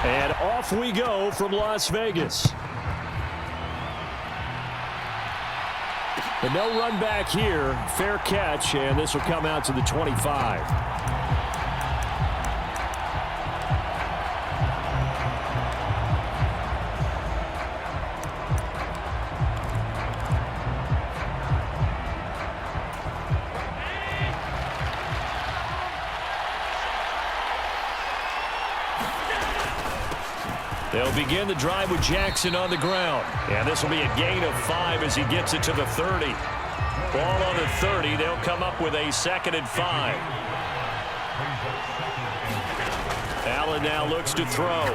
And off we go from Las Vegas. And no run back here. Fair catch, and this will come out to the 25. They'll begin the drive with Jackson on the ground. And this will be a gain of 5 as he gets it to the 30. Ball on the 30. They'll come up with a 2nd and 5. Allen now looks to throw.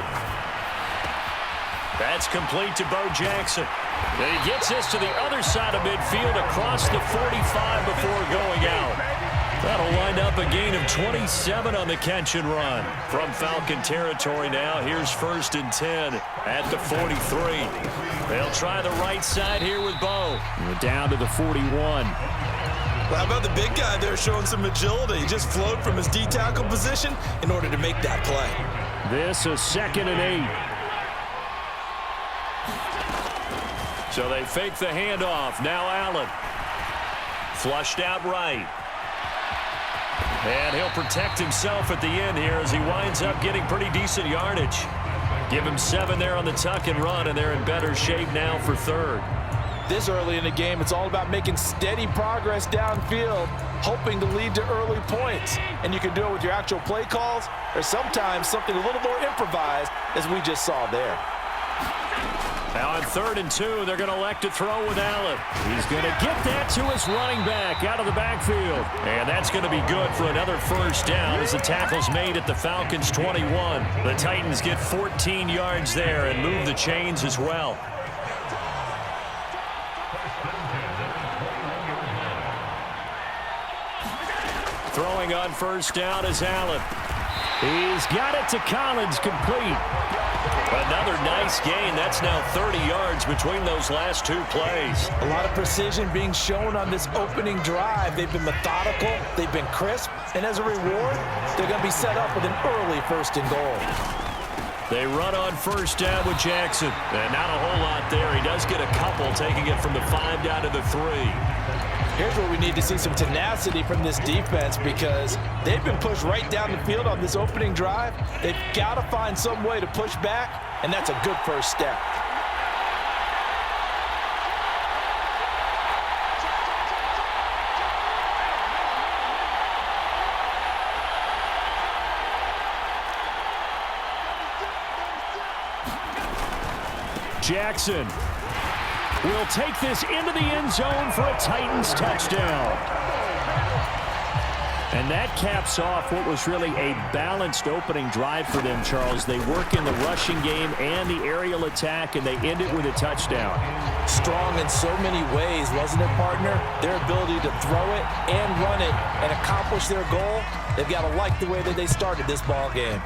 That's complete to Bo Jackson. And he gets this to the other side of midfield across the 45 before going out. That'll wind up a gain of 27 on the catch and run. From Falcon territory now, here's 1st and 10 at the 43. They'll try the right side here with Bo. We're down to the 41. Well, how about the big guy there showing some agility? He just flowed from his D-tackle position in order to make that play. This is 2nd and 8. So they fake the handoff. Now Allen. Flushed out right. And he'll protect himself at the end here as he winds up getting pretty decent yardage. Give him 7 there on the tuck and run, and they're in better shape now for 3rd. This early in the game, it's all about making steady progress downfield, hoping to lead to early points. And you can do it with your actual play calls, or sometimes something a little more improvised, as we just saw there. Now on 3rd and 2, they're going to elect to throw with Allen. He's going to get that to his running back out of the backfield. And that's going to be good for another 1st down as the tackle's made at the Falcons' 21. The Titans get 14 yards there and move the chains as well. Throwing on 1st down is Allen. He's got it to Collins, complete. Another nice gain. That's now 30 yards between those last 2 plays. A lot of precision being shown on this opening drive. They've been methodical. They've been crisp. And as a reward, they're going to be set up with an early 1st and goal. They run on 1st down with Jackson. And not a whole lot there. He does get a couple, taking it from the 5 down to the 3. Here's where we need to see some tenacity from this defense because they've been pushed right down the field on this opening drive. They've got to find some way to push back, and that's a good 1st step. Jackson will take this into the end zone for a Titans touchdown. And that caps off what was really a balanced opening drive for them, Charles. They work in the rushing game and the aerial attack, and they end it with a touchdown. Strong in so many ways, wasn't it, partner? Their ability to throw it and run it and accomplish their goal, they've got to like the way that they started this ball game.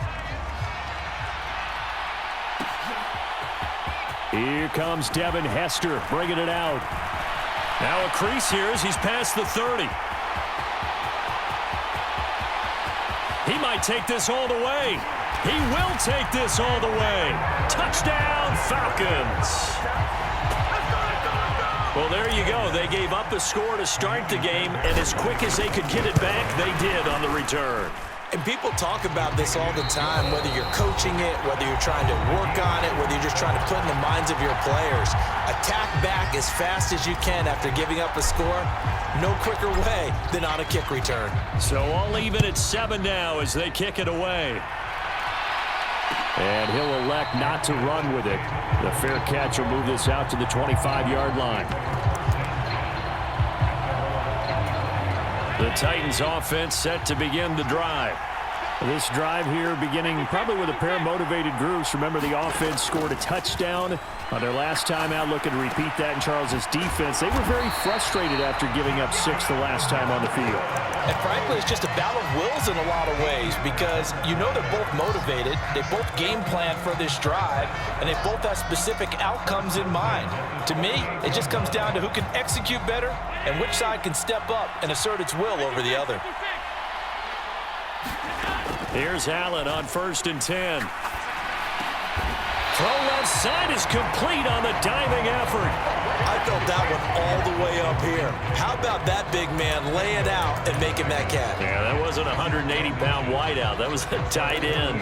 Here comes Devin Hester bringing it out. Now a crease here as he's past the 30. He might take this all the way. He will take this all the way. Touchdown, Falcons. Well, there you go. They gave up a score to start the game, and as quick as they could get it back, they did on the return. And people talk about this all the time, whether you're coaching it, whether you're trying to work on it, whether you're just trying to put in the minds of your players. Attack back as fast as you can after giving up a score. No quicker way than on a kick return. So all even at 7 now as they kick it away. And he'll elect not to run with it. The fair catch will move this out to the 25-yard line. The Titans offense set to begin the drive. This drive here beginning probably with a pair of motivated groups. Remember, the offense scored a touchdown on their last time out. Looking to repeat that in Charles's defense. They were very frustrated after giving up 6 the last time on the field. And frankly, it's just a battle of wills in a lot of ways because you know they're both motivated. They both game plan for this drive, and they both have specific outcomes in mind. To me, it just comes down to who can execute better and which side can step up and assert its will over the other. Here's Allen on 1st and 10. Throw left side is complete on the diving effort. I felt that one all the way up here. How about that big man lay it out and making that catch? Yeah, that wasn't a 180-pound wideout. That was a tight end.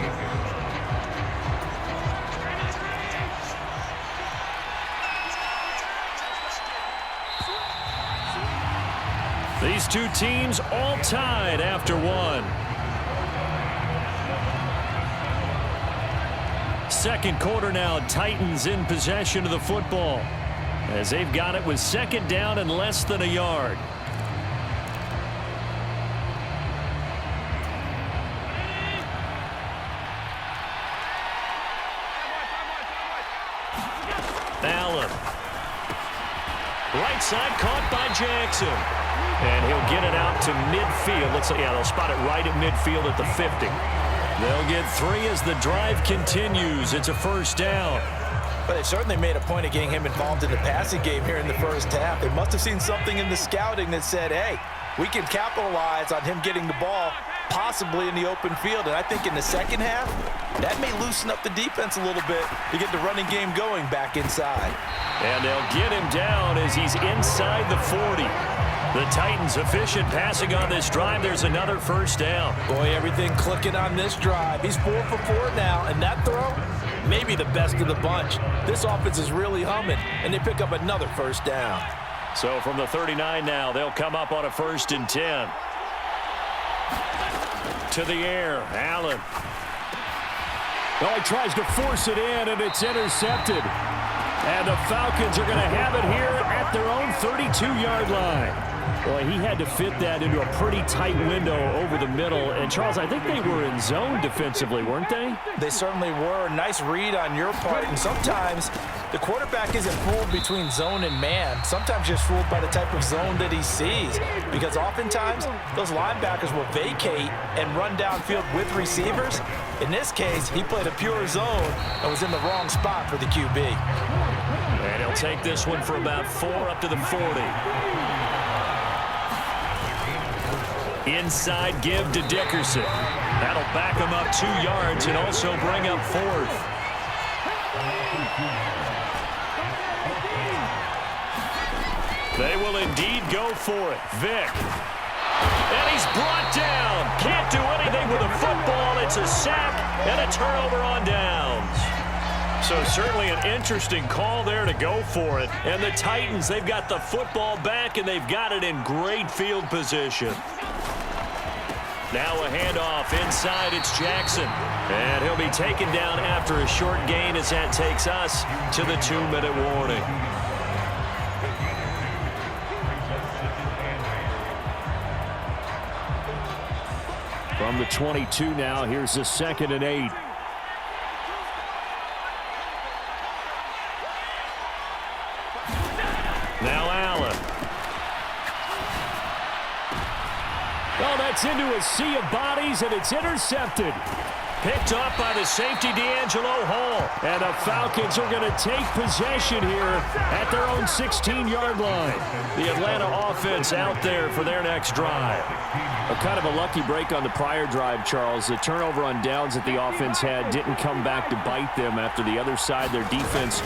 These two teams all tied after one. Second quarter now, Titans in possession of the football as they've got it with second down and less than a yard. Allen. Right side caught by Jackson. And he'll get it out to midfield. Looks like, yeah, they'll spot it right at midfield at the 50. They'll get 3 as the drive continues. It's a first down. But they certainly made a point of getting him involved in the passing game here in the first half. They must have seen something in the scouting that said, hey, we can capitalize on him getting the ball possibly in the open field. And I think in the second half, that may loosen up the defense a little bit to get the running game going back inside. And they'll get him down as he's inside the 40. The Titans efficient passing on this drive. There's another first down. Boy, everything clicking on this drive. He's 4 for 4 now, and that throw, maybe the best of the bunch. This offense is really humming, and they pick up another first down. So from the 39 now, they'll come up on a 1st and 10. To the air, Allen. Oh, he tries to force it in, and it's intercepted. And the Falcons are going to have it here at their own 32-yard line. Boy, he had to fit that into a pretty tight window over the middle. And, Charles, I think they were in zone defensively, weren't they? They certainly were. Nice read on your part. And sometimes the quarterback isn't fooled between zone and man. Sometimes just fooled by the type of zone that he sees. Because oftentimes, those linebackers will vacate and run downfield with receivers. In this case, he played a pure zone and was in the wrong spot for the QB. And he'll take this one for about 4 up to the 40. Inside give to Dickerson. That'll back him up 2 yards and also bring up 4th. They will indeed go for it. Vick. And he's brought down. Can't do anything with a football. It's a sack and a turnover on downs. So certainly an interesting call there to go for it. And the Titans, they've got the football back, and they've got it in great field position. Now a handoff inside. It's Jackson. And he'll be taken down after a short gain as that takes us to the 2-minute warning. From the 22 now, here's the 2nd and 8. Now Allen. Oh, that's into a sea of bodies, and it's intercepted. Picked off by the safety, D'Angelo Hall. And the Falcons are going to take possession here at their own 16-yard line. The Atlanta offense out there for their next drive. A kind of a lucky break on the prior drive, Charles. The turnover on downs that the offense had didn't come back to bite them after the other side. Their defense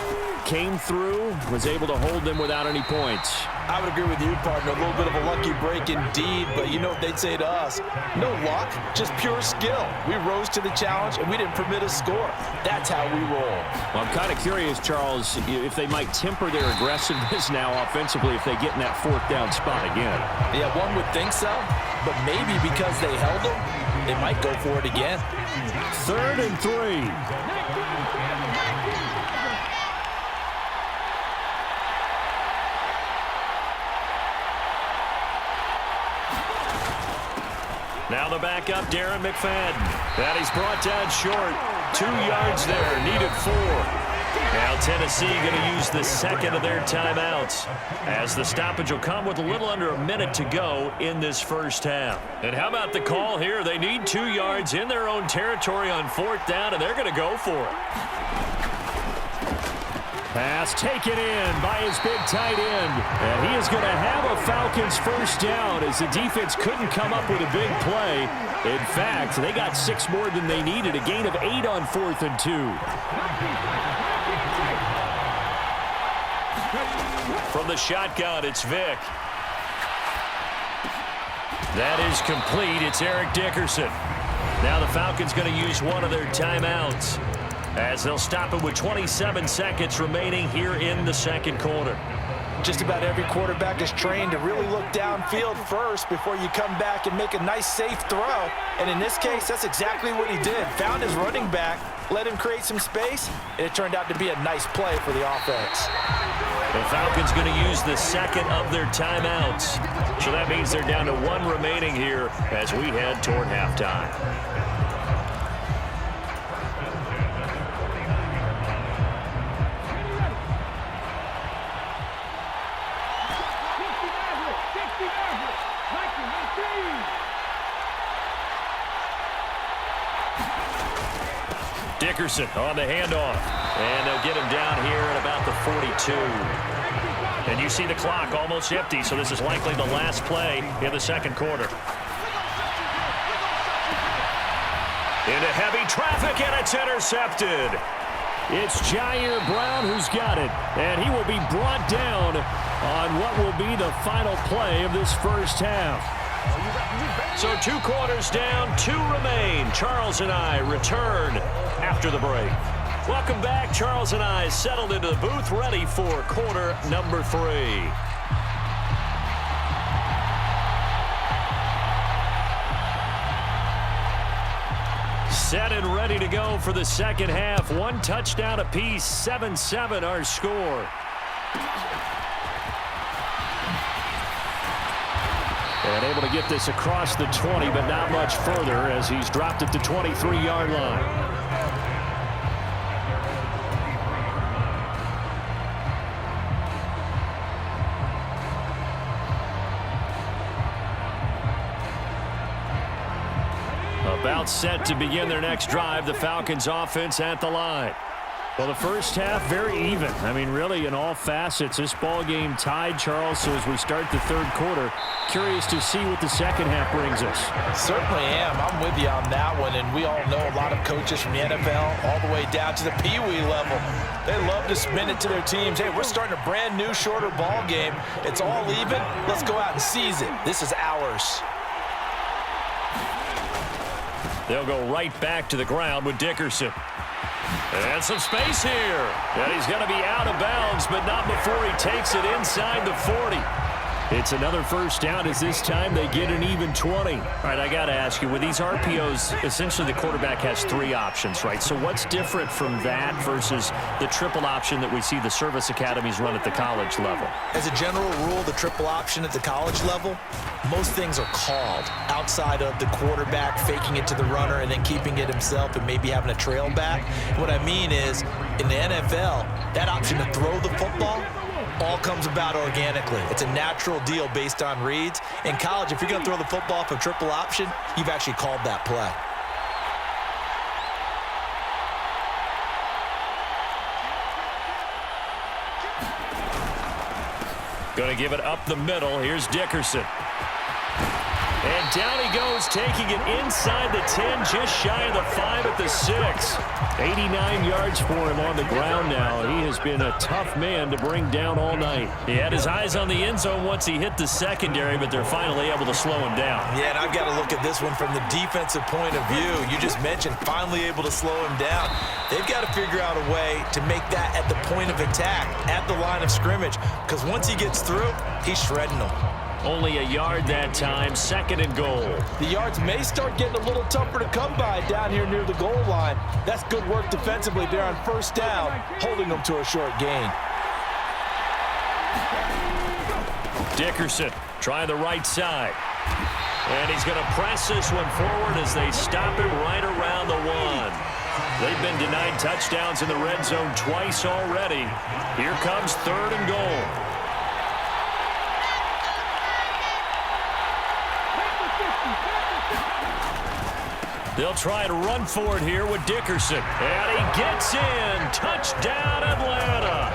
came through, was able to hold them without any points. I would agree with you, partner. A little bit of a lucky break indeed, but you know what they'd say to us? No luck, just pure skill. We rose to the challenge, and we didn't permit a score. That's how we roll. Well, I'm kind of curious, Charles, if they might temper their aggressiveness now offensively if they get in that 4th down spot again. Yeah, one would think so, but maybe because they held them, they might go for it again. 3rd and 3. Now the backup, Darren McFadden. And he's brought down short. 2 yards there, needed 4. Now Tennessee going to use the 2nd of their timeouts as the stoppage will come with a little under a minute to go in this first half. And how about the call here? They need 2 yards in their own territory on 4th down, and they're going to go for it. Pass taken in by his big tight end. And he is going to have a Falcons first down as the defense couldn't come up with a big play. In fact, they got 6 more than they needed, a gain of 8 on 4th and 2. From the shotgun, it's Vick. That is complete. It's Eric Dickerson. Now the Falcons going to use one of their timeouts as they'll stop it with 27 seconds remaining here in the second quarter. Just about every quarterback is trained to really look downfield first before you come back and make a nice, safe throw. And in this case, that's exactly what he did. Found his running back, let him create some space, and it turned out to be a nice play for the offense. The Falcons going to use the second of their timeouts. So that means they're down to one remaining here as we head toward halftime. Dickerson on the handoff. And they'll get him down here at about the 42. And you see the clock almost empty, so this is likely the last play in the second quarter. Into heavy traffic, and it's intercepted. It's Jair Brown who's got it, and he will be brought down on what will be the final play of this first half. So 2 quarters down, 2 remain. Charles and I return after the break. Welcome back. Charles and I settled into the booth, ready for quarter number 3. Set and ready to go for the second half. 1 touchdown apiece, 7-7 our score. And able to get this across the 20, but not much further as he's dropped at the 23-yard line. About set to begin their next drive, the Falcons offense at the line. Well, the first half, very even. I mean, really, in all facets, this ball game tied, Charles. So as we start the third quarter, curious to see what the second half brings us. Certainly am. I'm with you on that one. And we all know a lot of coaches from the NFL all the way down to the Pee-wee level. They love to spin it to their teams. Hey, we're starting a brand new, shorter ball game. It's all even. Let's go out and seize it. This is ours. They'll go right back to the ground with Dickerson. And some space here. And he's going to be out of bounds, but not before he takes it inside the 40. It's another first down as this time they get an even 20. All right, I got to ask you, with these RPOs, essentially the quarterback has 3 options, right? So what's different from that versus the triple option that we see the service academies run at the college level? As a general rule, the triple option at the college level, most things are called outside of the quarterback faking it to the runner and then keeping it himself and maybe having a trail back. What I mean is, in the NFL, that option to throw the football all comes about organically. It's a natural deal based on reads. In college, if you're going to throw the football for triple option, you've actually called that play. Going to give it up the middle. Here's Dickerson. And down he goes, taking it inside the 10, just shy of the 5 at the 6. 89 yards for him on the ground now. He has been a tough man to bring down all night. He had his eyes on the end zone once he hit the secondary, but they're finally able to slow him down. Yeah, and I've got to look at this one from the defensive point of view. You just mentioned finally able to slow him down. They've got to figure out a way to make that at the point of attack, at the line of scrimmage, because once he gets through, he's shredding them. Only a yard that time, 2nd and goal. The yards may start getting a little tougher to come by down here near the goal line. That's good work defensively there on first down, holding them to a short gain. Dickerson trying the right side. And he's going to press this one forward as they stop him right around the 1. They've been denied touchdowns in the red zone twice already. Here comes 3rd and goal. They'll try to run for it here with Dickerson. And he gets in. Touchdown, Atlanta.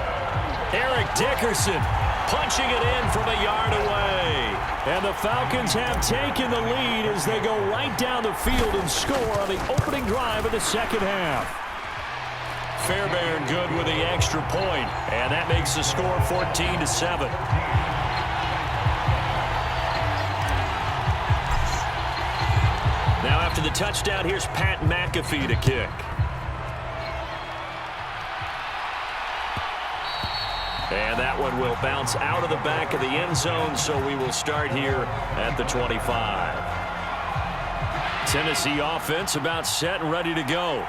Eric Dickerson punching it in from a yard away. And the Falcons have taken the lead as they go right down the field and score on the opening drive of the second half. Fairbairn good with the extra point, and that makes the score 14-7. Now after the touchdown, here's Pat McAfee to kick. And that one will bounce out of the back of the end zone, so we will start here at the 25. Tennessee offense about set and ready to go.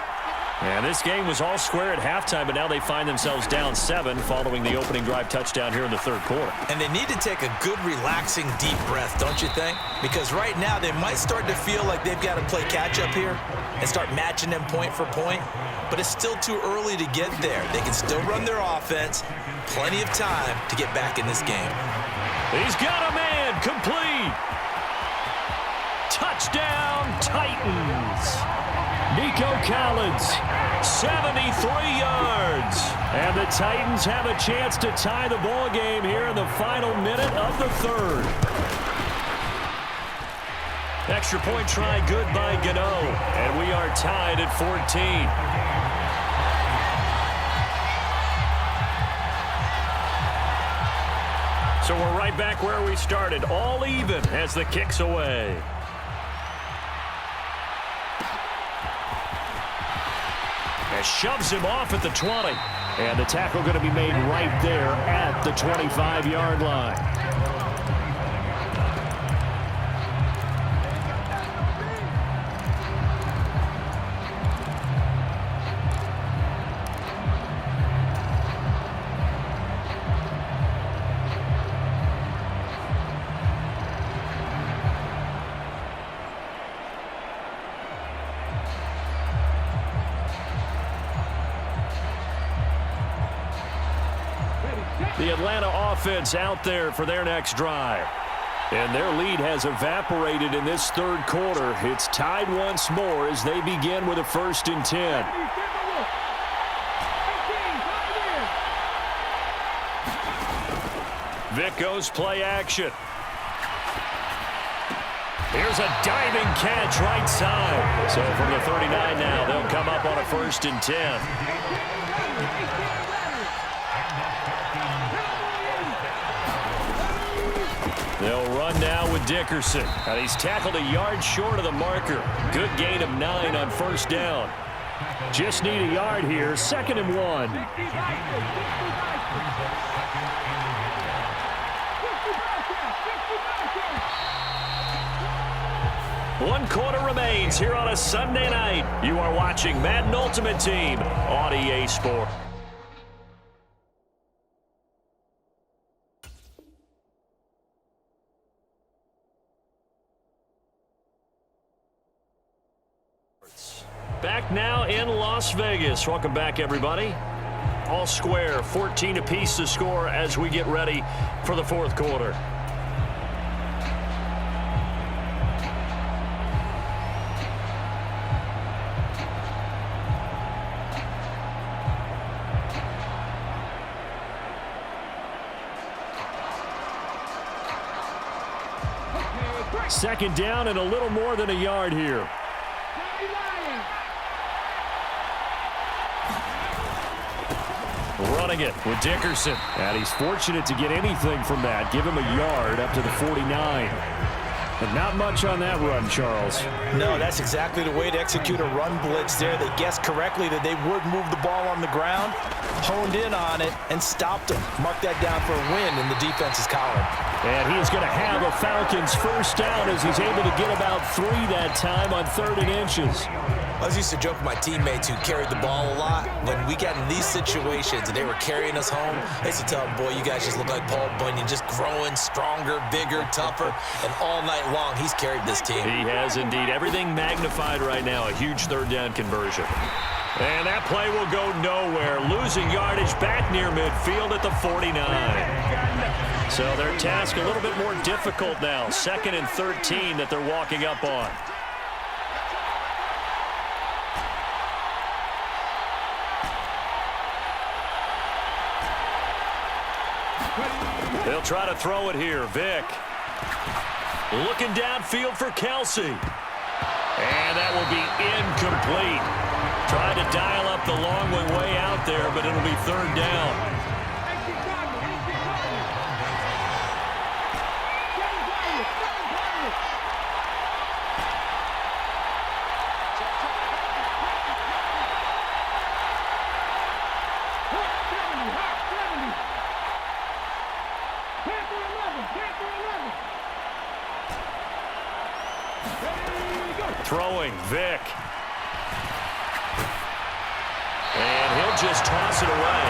And this game was all square at halftime, but now they find themselves down 7 following the opening drive touchdown here in the third quarter. And they need to take a good, relaxing, deep breath, don't you think? Because right now they might start to feel like they've got to play catch-up here and start matching them point for point. But it's still too early to get there. They can still run their offense. Plenty of time to get back in this game. He's got a man, complete. Touchdown, Titans. Nico Collins, 73 yards. And the Titans have a chance to tie the ball game here in the final minute of the third. Extra point try good by Gano. And we are tied at 14. So we're right back where we started, all even as the kick's away. And shoves him off at the 20. And the tackle going to be made right there at the 25-yard line. The Atlanta offense out there for their next drive. And their lead has evaporated in this third quarter. It's tied once more as they begin with a 1st and 10. Vic goes play action. Here's a diving catch right side. So from the 39 now, they'll come up on a 1st and 10. They'll run now with Dickerson. And he's tackled a yard short of the marker. Good gain of 9 on 1st down. Just need a yard here. 2nd and 1. One quarter remains here on a Sunday night. You are watching Madden Ultimate Team on EA Sports. Back now in Las Vegas. Welcome back, everybody. All square, 14 apiece to score as we get ready for the fourth quarter. Second down and a little more than a yard here. Running it with Dickerson. And he's fortunate to get anything from that. Give him a yard up to the 49. And not much on that run, Charles. No, that's exactly the way to execute a run blitz there. They guessed correctly that they would move the ball on the ground, honed in on it, and stopped them. Mark that down for a win in the defense's column. And he is going to have a Falcons first down as he's able to get about 3 that time on 3rd and inches. I used to joke with my teammates who carried the ball a lot. When we got in these situations and they were carrying us home, I used to tell them, boy, you guys just look like Paul Bunyan, just growing stronger, bigger, tougher. And all night long, he's carried this team. He has indeed. Everything magnified right now. A huge 3rd down conversion. And that play will go nowhere. Losing yardage back near midfield at the 49. So their task a little bit more difficult now. 2nd and 13 that they're walking up on. They'll try to throw it here. Vic looking downfield for Kelsey. And that will be incomplete. Trying to dial up the long way out there, but it'll be third down. Throwing, Vic. And he'll just toss it away.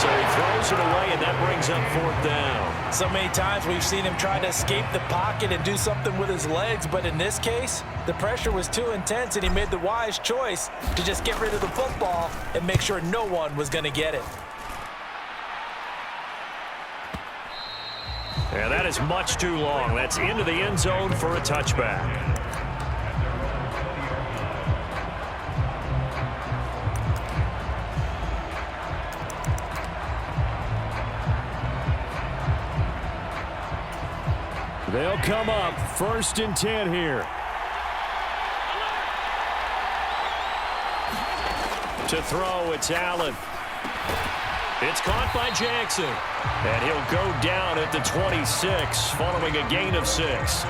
So he throws it away, and that brings up fourth down. So many times we've seen him try to escape the pocket and do something with his legs, but in this case, the pressure was too intense, and he made the wise choice to just get rid of the football and make sure no one was going to get it. And that is much too long. That's into the end zone for a touchback. They'll come up 1st and 10 here. To throw, it's Allen. It's caught by Jackson. And he'll go down at the 26 following a gain of 6.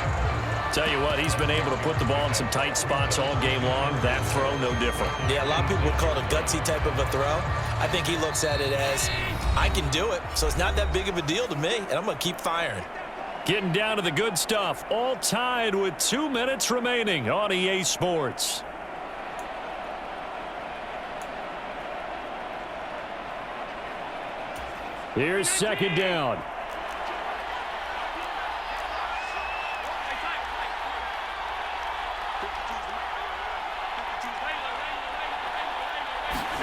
Tell you what, he's been able to put the ball in some tight spots all game long. That throw, no different. Yeah, a lot of people would call it a gutsy type of a throw. I think he looks at it as, I can do it, so it's not that big of a deal to me, and I'm going to keep firing. Getting down to the good stuff, all tied with 2 minutes remaining on EA Sports. Here's second down.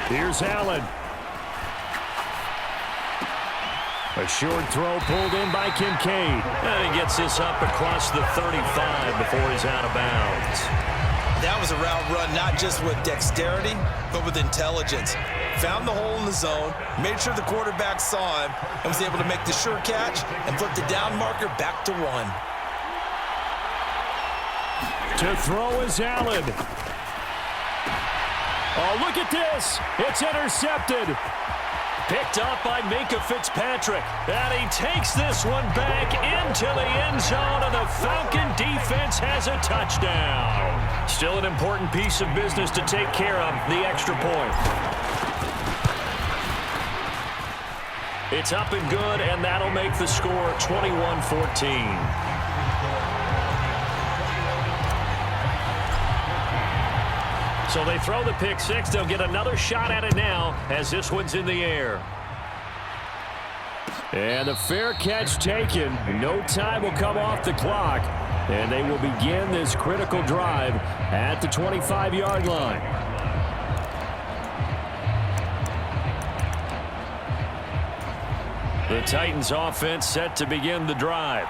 Here's Allen. A short throw pulled in by Kincaid. And he gets this up across the 35 before he's out of bounds. That was a route run not just with dexterity, but with intelligence. Found the hole in the zone, made sure the quarterback saw him, and was able to make the sure catch and flip the down marker back to 1. To throw is Allen. Oh, look at this. It's intercepted. Picked up by Minka Fitzpatrick. And he takes this one back into the end zone, and the Falcon defense has a touchdown. Still an important piece of business to take care of, the extra point. It's up and good, and that'll make the score 21-14. So they throw the pick six. They'll get another shot at it now as this one's in the air. And a fair catch taken. No time will come off the clock. And they will begin this critical drive at the 25-yard line. The Titans offense set to begin the drive.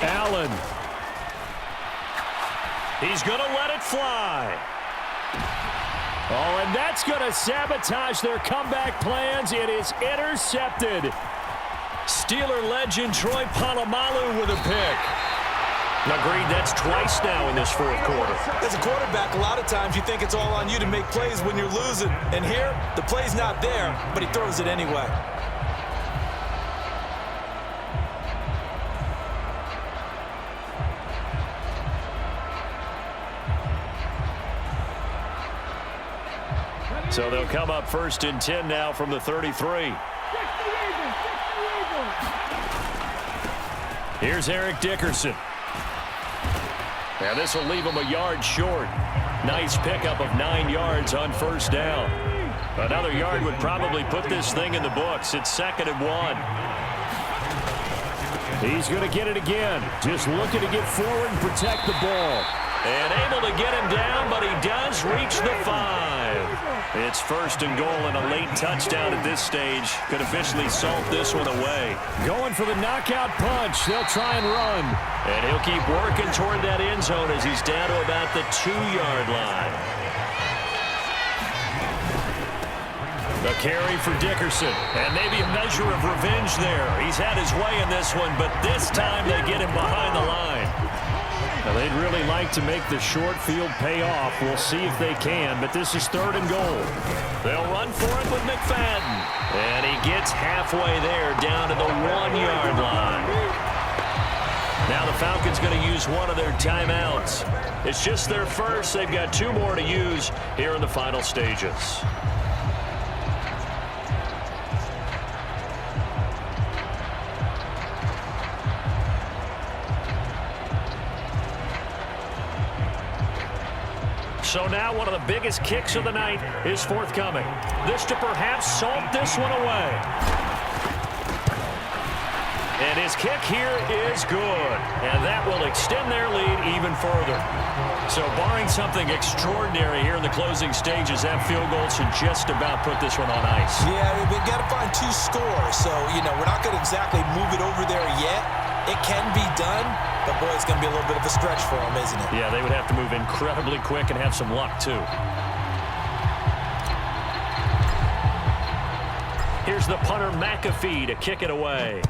Allen. He's going to let it fly. Oh, and that's going to sabotage their comeback plans. It is intercepted. Steeler legend Troy Polamalu with a pick. Agreed, that's twice now in this fourth quarter. As a quarterback, a lot of times you think it's all on you to make plays when you're losing. And here, the play's not there, but he throws it anyway. So they'll come up 1st and 10 now from the 33. Here's Eric Dickerson. Now this will leave him a yard short. Nice pickup of 9 yards on first down. Another yard would probably put this thing in the books. It's 2nd and 1. He's going to get it again. Just looking to get forward and protect the ball. And able to get him down, but he does reach the 5. It's 1st and goal, and a late touchdown at this stage could officially salt this one away. Going for the knockout punch. They'll try and run. And he'll keep working toward that end zone as he's down to about the 2-yard line. The carry for Dickerson, and maybe a measure of revenge there. He's had his way in this one, but this time they get him behind the line. Now, they'd really like to make the short field pay off. We'll see if they can, but this is 3rd and goal. They'll run for it with McFadden, and he gets halfway there down to the 1-yard line. Now the Falcons going to use one of their timeouts. It's just their first. They've got 2 more to use here in the final stages. So now one of the biggest kicks of the night is forthcoming. This to perhaps salt this one away. And his kick here is good. And that will extend their lead even further. So barring something extraordinary here in the closing stages, that field goal should just about put this one on ice. Yeah, we've got to find 2 scores. So, we're not going to exactly move it over there yet. It can be done, but boy, it's going to be a little bit of a stretch for them, isn't it? Yeah, they would have to move incredibly quick and have some luck, too. Here's the punter, McAfee, to kick it away.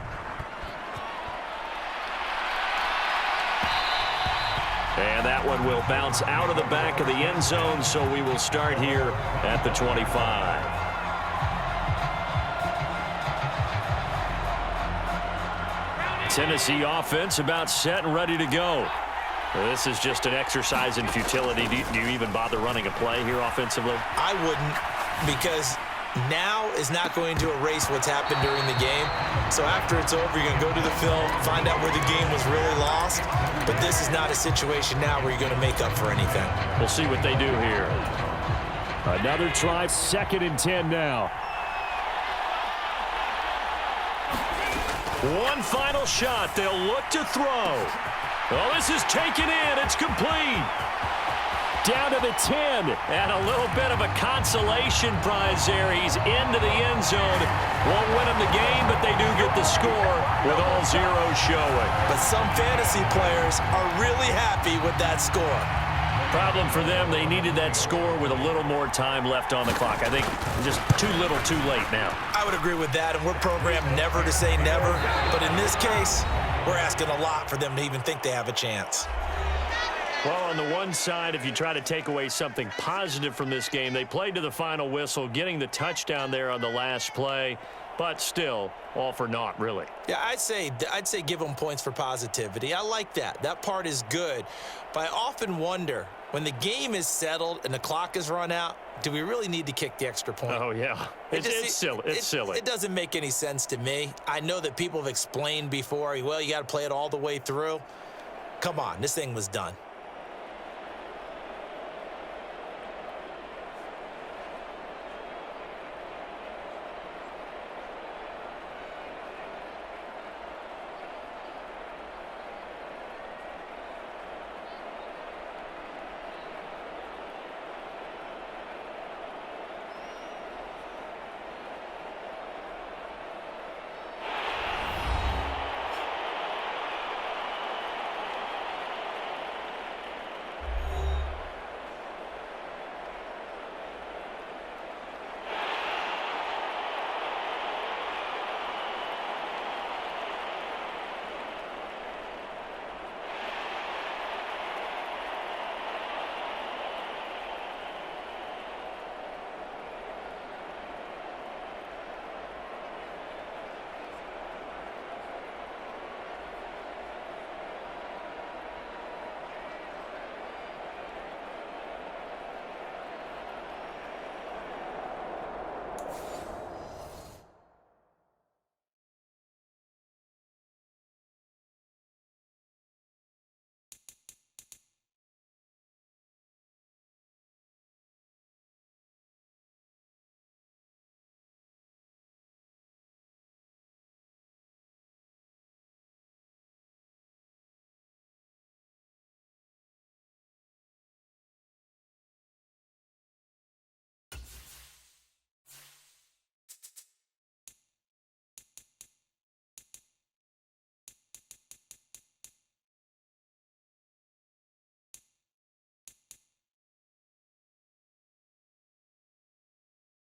And that one will bounce out of the back of the end zone, so we will start here at the 25. Tennessee offense about set and ready to go. This is just an exercise in futility. Do you even bother running a play here offensively? I wouldn't, because now is not going to erase what's happened during the game. So after it's over, you're going to go to the film, find out where the game was really lost. But this is not a situation now where you're going to make up for anything. We'll see what they do here. Another try, 2nd and 10 now. One final shot. They'll look to throw. Well, this is taken in. It's complete. Down to the 10. And a little bit of a consolation prize there. He's into the end zone. Won't win him the game, but they do get the score with all zeros showing. But some fantasy players are really happy with that score. Problem for them, they needed that score with a little more time left on the clock. I think just too little too late now. I would agree with that, and we're programmed never to say never. But in this case, we're asking a lot for them to even think they have a chance. Well, on the one side, if you try to take away something positive from this game, they played to the final whistle, getting the touchdown there on the last play. But still, all for naught, really. Yeah, I'd say give them points for positivity. I like that. That part is good. But I often wonder, when the game is settled and the clock is run out, do we really need to kick the extra point? Oh, yeah. It's silly. It's silly. It doesn't make any sense to me. I know that people have explained before, well, you got to play it all the way through. Come on, this thing was done.